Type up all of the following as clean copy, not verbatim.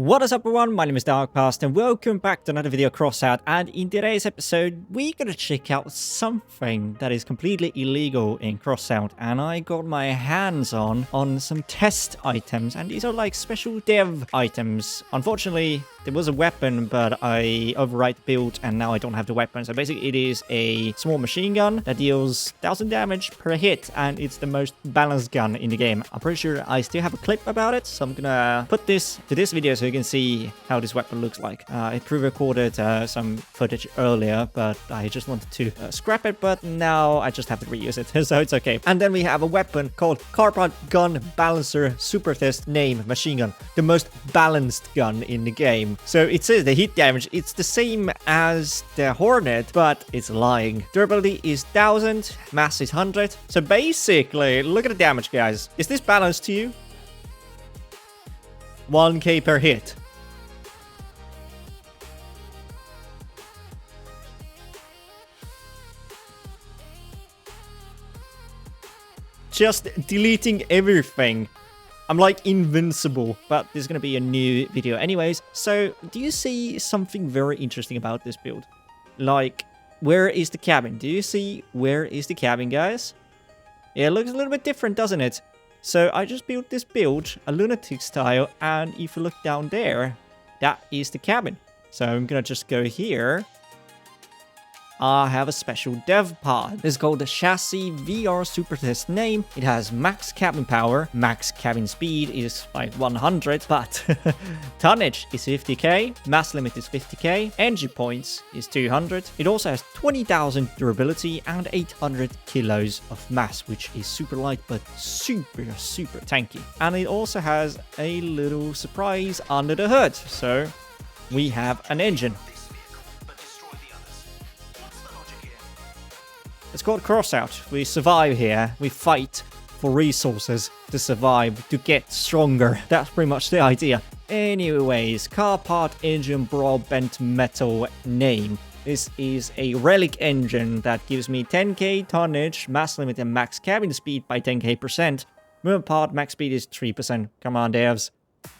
What is up everyone, my name is Darkpast and welcome back to another video Crossout, and in today's episode we're gonna check out something that is completely illegal in Crossout, and I got my hands on some test items, and these are like special dev items. Unfortunately there was a weapon, but I overwrite the build and now I don't have the weapon. So basically it is a small machine gun that deals 1000 damage per hit, and it's the most balanced gun in the game. I'm pretty sure I still have a clip about it, so I'm gonna put this to this video so you can see how this weapon looks like. I pre-recorded some footage earlier, but I just wanted to scrap it, but now I just have to reuse it, so it's okay. And then we have a weapon called Carbon Gun Balancer Super Test Name Machine Gun, the most balanced gun in the game. So it says the hit damage, it's the same as the Hornet, but it's lying. Durability is 1000, mass is 100. So basically, look at the damage, guys. Is this balanced to you? 1k per hit. Just deleting everything. I'm like invincible, but there's gonna be a new video anyways. So do you see something very interesting about this build? Like, where is the cabin? Do you see where is the cabin, guys? Yeah, it looks a little bit different, doesn't it? So I just built this build, a lunatic style, and if you look down there, that is the cabin. So I'm gonna just go here. I have a special dev pod. It's called the Chassis VR Super Test Name. It has max cabin power, max cabin speed is like 100, but tonnage is 50k, mass limit is 50k, energy points is 200. It also has 20,000 durability and 800 kilos of mass, which is super light but super tanky. And it also has a little surprise under the hood. So we have an engine. It's called Crossout. We survive here. We fight for resources to survive, to get stronger. That's pretty much the idea. Anyways, car part engine broad bent metal name. This is a Relic engine that gives me 10k tonnage, mass limit and max cabin speed by 10k%. Movement part max speed is 3%. Come on, devs.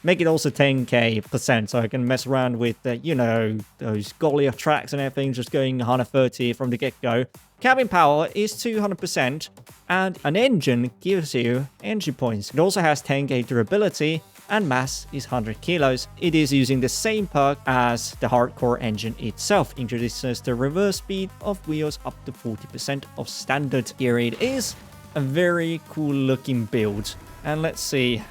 Make it also 10k% so I can mess around with, you know, those Goliath tracks and everything, just going 130 from the get-go. Cabin power is 200%, and an engine gives you energy points. It also has 10k durability, and mass is 100 kilos. It is using the same perk as the hardcore engine itself. Introduces the reverse speed of wheels up to 40% of standard. Here it is. A very cool looking build. And let's see.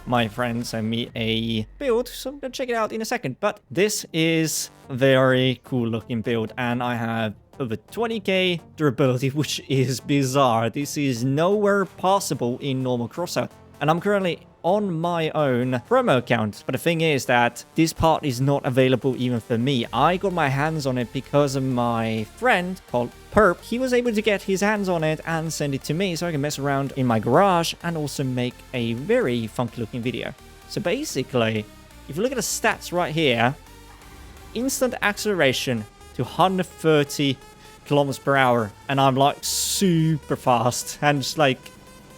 My friend sent me a build, so I'm gonna check it out in a second. But this is a very cool looking build, and I have over 20k durability, which is bizarre. This is nowhere possible in normal Crossout, and I'm currently on my own promo account. But the thing is that this part is not available even for me. I got my hands on it because of my friend called Perp. He was able to get his hands on it and send it to me so I can mess around in my garage and also make a very funky looking video. So basically, if you look at the stats right here, instant acceleration to 130 kilometers per hour, and I'm like super fast and just like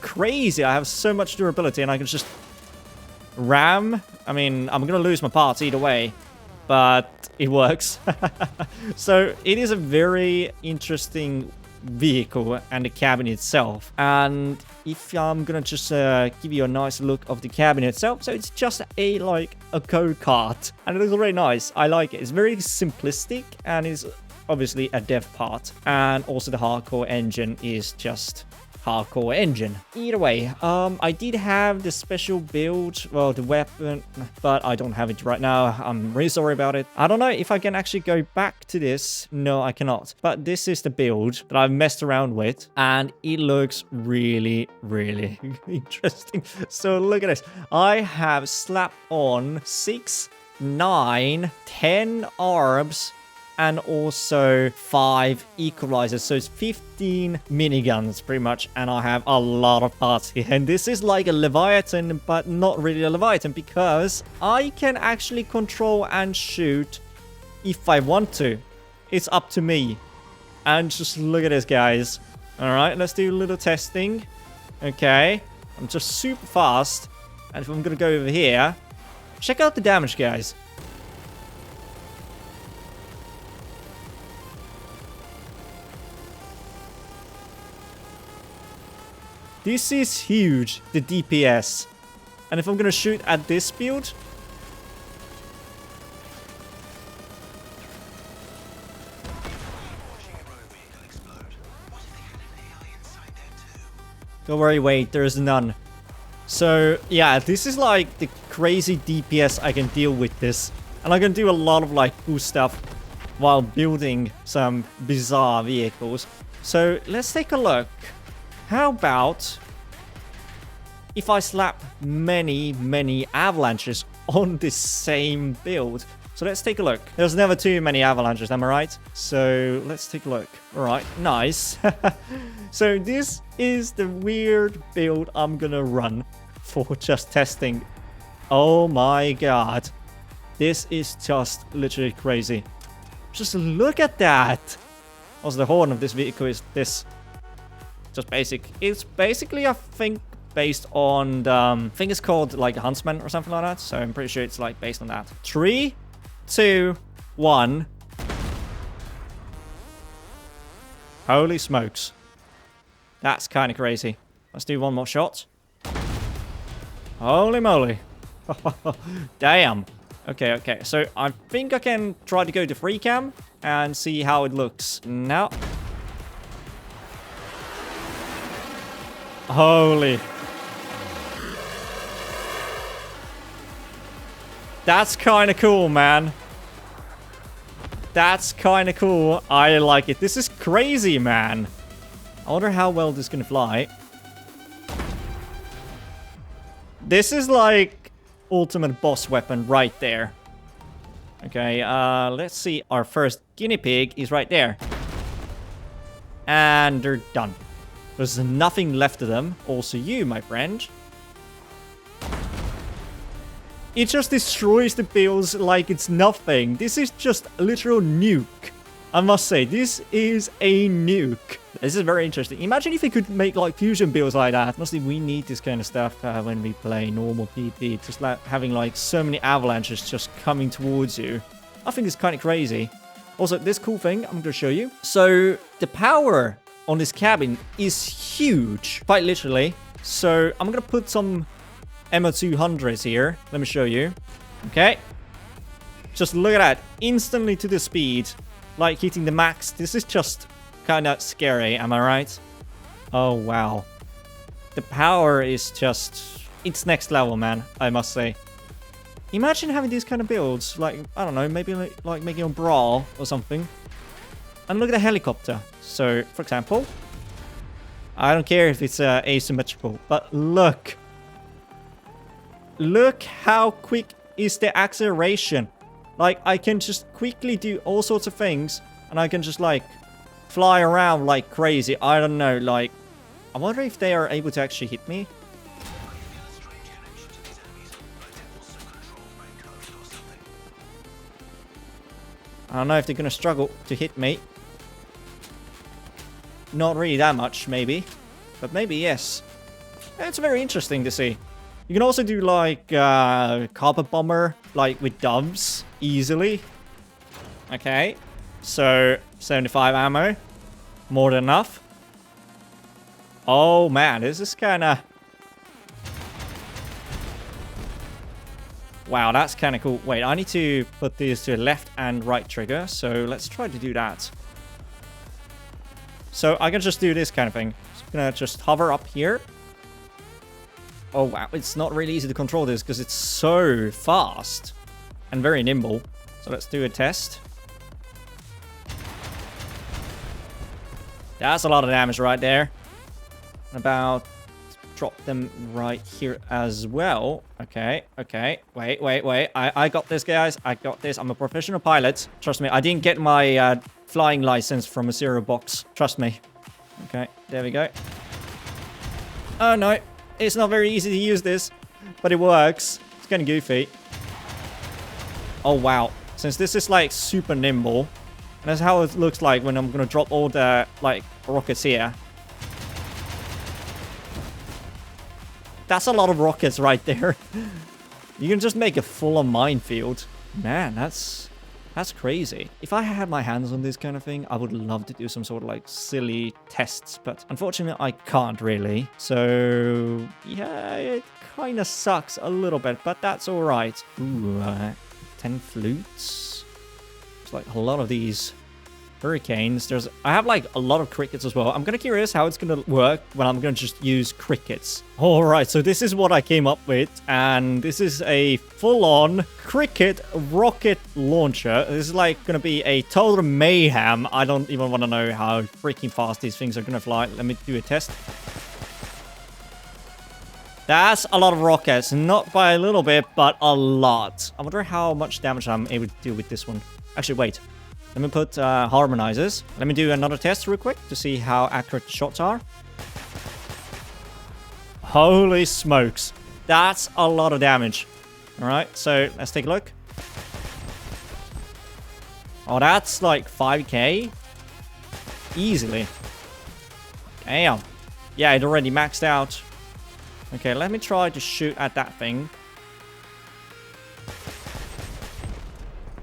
crazy. I have so much durability and I can just ram. I mean, I'm gonna lose my parts either way, but it works. So it is a very interesting vehicle, and the cabin itself. And if I'm gonna just give you a nice look of the cabin itself, so it's just a go-kart, and it looks very nice. I like it. It's very simplistic, and it's obviously a dev part, and also the hardcore engine is just hardcore engine. Either way, I did have the special build, well, the weapon, but I don't have it right now. I'm really sorry about it. I don't know if I can actually go back to this. No, I cannot. But this is the build that I've messed around with, and it looks really interesting. So look at this. I have slapped on 6, 9, 10 arbs, and also 5 equalizers, so it's 15 miniguns pretty much, and I have a lot of parts here. And this is like a Leviathan, but not really a Leviathan, because I can actually control and shoot if I want to. It's up to me. And just look at this, guys. All right, let's do a little testing. Okay, I'm just super fast, and if I'm gonna go over here, Check out the damage, guys. This is huge, the DPS. And if I'm gonna shoot at this build... Don't worry, wait, there's none. So, yeah, this is like the crazy DPS I can deal with this. And I can do a lot of like cool stuff while building some bizarre vehicles. So, let's take a look. How about if I slap many avalanches on this same build? So let's take a look. There's never too many avalanches, am I right? So let's take a look. All right, nice. So this is the weird build I'm gonna run for just testing. Oh my god. This is just literally crazy. Just look at that. Also, the horn of this vehicle is this. Just basic. It's basically, I think, based on the, I think it's called like Huntsman or something like that. So I'm pretty sure it's like based on that. 3, 2, 1. Holy smokes. That's kind of crazy. Let's do one more shot. Holy moly. Damn. Okay, okay. So I think I can try to go to free cam and see how it looks. Now. Holy. That's kind of cool, man. That's kind of cool. I like it. This is crazy, man. I wonder how well this is going to fly. This is like ultimate boss weapon right there. Okay, let's see. Our first guinea pig is right there. And they're done. There's nothing left of them. Also you, my friend. It just destroys the builds like it's nothing. This is just a literal nuke. I must say, this is a nuke. This is very interesting. Imagine if we could make like fusion builds like that. Honestly, we need this kind of stuff when we play normal PP. Just like having like so many avalanches just coming towards you. I think it's kind of crazy. Also, this cool thing I'm going to show you. So the power on this cabin is huge, quite literally. So I'm going to put some MO200s here. Let me show you. Okay. Just look at that. Instantly to the speed. Like hitting the max. This is just kind of scary. Am I right? Oh, wow. The power is just... It's next level, man. I must say. Imagine having these kind of builds. Like, I don't know. Maybe like making a brawl or something. And look at the helicopter. So, for example. I don't care if it's asymmetrical. But look. Look how quick is the acceleration. Like, I can just quickly do all sorts of things. And I can just, like, fly around like crazy. I don't know, like... I wonder if they are able to actually hit me. I don't know if they're gonna struggle to hit me. Not really that much, maybe. But maybe, yes. It's very interesting to see. You can also do, like, carpet bomber, like, with doves, easily. Okay. So, 75 ammo. More than enough. Oh, man, this is kind of... Wow, that's kind of cool. Wait, I need to put these to left and right trigger. So, let's try to do that. So, I can just do this kind of thing. Just gonna just hover up here. Oh, wow. It's not really easy to control this because it's so fast and very nimble. So let's do a test. That's a lot of damage right there. About drop them right here as well. Okay, okay. Wait. I got this, guys. I got this. I'm a professional pilot. Trust me, I didn't get my flying license from a zero box. Trust me. Okay, there we go. Oh, no. It's not very easy to use this, but it works. It's kind of goofy. Oh, wow. Since this is, like, super nimble, and that's how it looks like when I'm going to drop all the, like, rockets here. That's a lot of rockets right there. You can just make a full-on minefield. Man, that's crazy. If I had my hands on this kind of thing, I would love to do some sort of like silly tests, but unfortunately I can't really. So yeah, it kind of sucks a little bit, but that's all right. Ooh, 10 flutes. There's like a lot of these hurricanes. I have like a lot of crickets as well. I'm kind of curious how it's going to work when I'm going to just use crickets. All right, so this is what I came up with, and this is a full-on cricket rocket launcher. This is like going to be a total mayhem. I don't even want to know how freaking fast these things are going to fly. Let me do a test. That's a lot of rockets, not by a little bit, but a lot. I wonder how much damage I'm able to do with this one. Actually, wait. Let me put harmonizers. Let me do another test real quick to see how accurate the shots are. Holy smokes. That's a lot of damage. All right, so let's take a look. Oh, that's like 5k. Easily. Damn. Yeah, it already maxed out. Okay, let me try to shoot at that thing.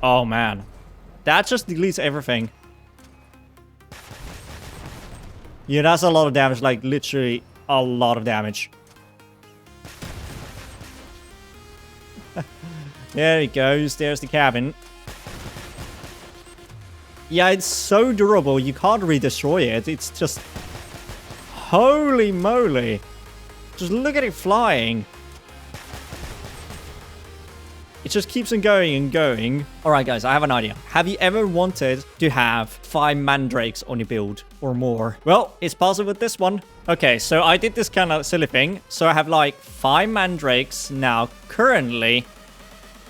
Oh, man. That just deletes everything. Yeah, that's a lot of damage. Like, literally a lot of damage. There it goes. There's the cabin. Yeah, it's so durable. You can't really destroy it. It's just... Holy moly. Just look at it flying. It just keeps on going and going. All right, guys, I have an idea. Have you ever wanted to have 5 mandrakes on your build or more? Well, it's possible with this one. Okay, so I did this kind of silly thing. So I have like 5 mandrakes now currently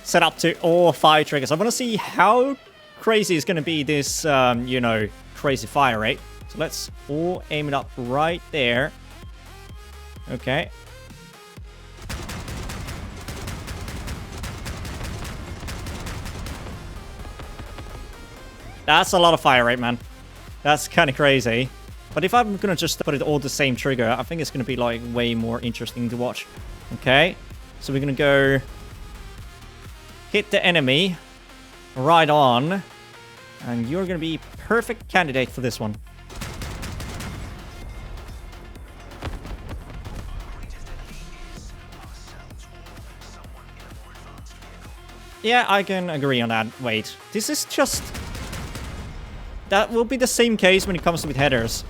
set up to all 5 triggers. I want to see how crazy is going to be this, you know, crazy fire rate. So let's all aim it up right there. Okay. That's a lot of fire rate, man. That's kind of crazy. But if I'm going to just put it all the same trigger, I think it's going to be like way more interesting to watch. Okay. So we're going to go hit the enemy right on. And you're going to be perfect candidate for this one. Yeah, I can agree on that. Wait, this is just... That will be the same case when it comes with headers.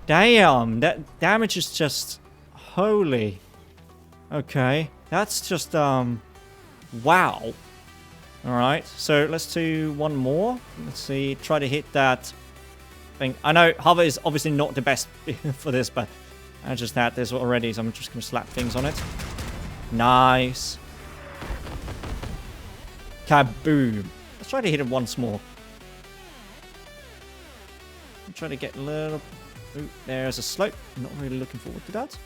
Damn, that damage is just... Holy. Okay, that's just, wow. Alright, so let's do one more. Let's see, try to hit that thing. I know hover is obviously not the best for this, but I just had this already, so I'm just going to slap things on it. Nice. Kaboom. Let's try to hit it once more. I'm trying to get a little... Ooh, there's a slope. I'm not really looking forward to that.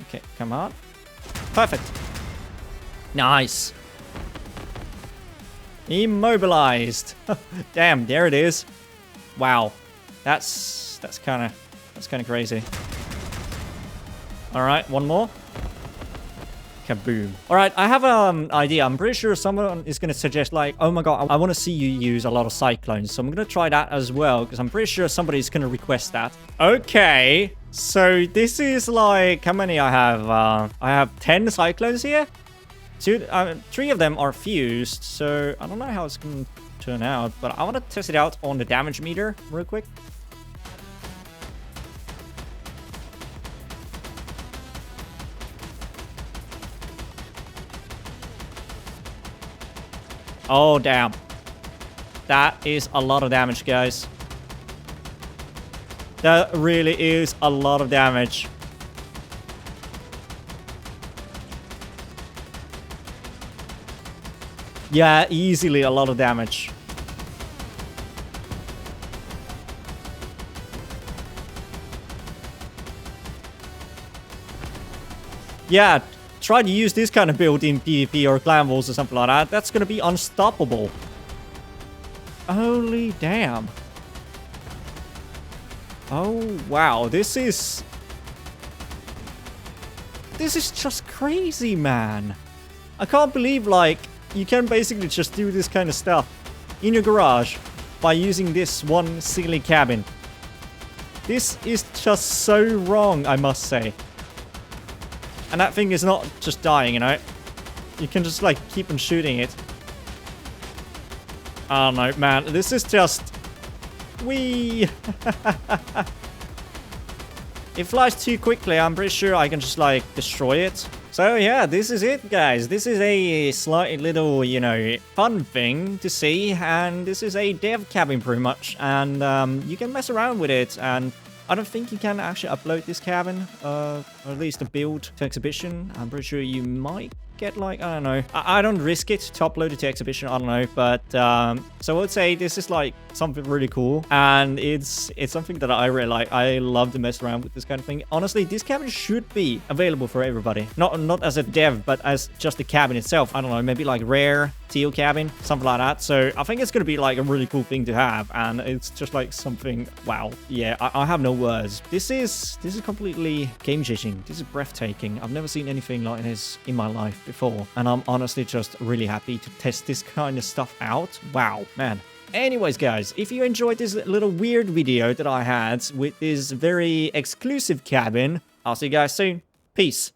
Okay, come on. Perfect. Nice. Immobilized. Damn, there it is. Wow. That's kind of crazy. All right, one more. Kaboom. All right, I have an idea. I'm pretty sure someone is going to suggest like, oh my god, I want to see you use a lot of cyclones. So I'm going to try that as well because I'm pretty sure somebody's going to request that. Okay, so this is like, how many I have? I have 10 cyclones here. 3 of them are fused, so I don't know how it's going to turn out, but I want to test it out on the damage meter real quick. Oh, damn. That is a lot of damage, guys. That really is a lot of damage. Yeah, easily a lot of damage. Yeah, try to use this kind of build in PvP or clan wars or something like that. That's going to be unstoppable. Holy damn. Oh, wow. This is just crazy, man. I can't believe, like, you can basically just do this kind of stuff in your garage by using this one silly cabin. This is just so wrong, I must say. And that thing is not just dying, you know? You can just, like, keep on shooting it. I don't know, man. This is just... Whee! It flies too quickly. I'm pretty sure I can just, like, destroy it. So, yeah, this is it, guys. This is a slightly little, you know, fun thing to see. And this is a dev cabin, pretty much. And you can mess around with it. And I don't think you can actually upload this cabin. Or at least a build to exhibition. I'm pretty sure you might get, like, I don't know. I don't risk it to upload it to exhibition. I don't know. But, so I would say this is, like, something really cool. And it's something that I really like. I love to mess around with this kind of thing. Honestly, this cabin should be available for everybody. Not as a dev, but as just the cabin itself. I don't know, maybe like rare teal cabin, something like that. So I think it's going to be like a really cool thing to have. And it's just like something, wow. Yeah, I have no words. This is completely game-changing. This is breathtaking. I've never seen anything like this in my life before. And I'm honestly just really happy to test this kind of stuff out. Wow, man. Anyways, guys, if you enjoyed this little weird video that I had with this very exclusive cabin, I'll see you guys soon. Peace.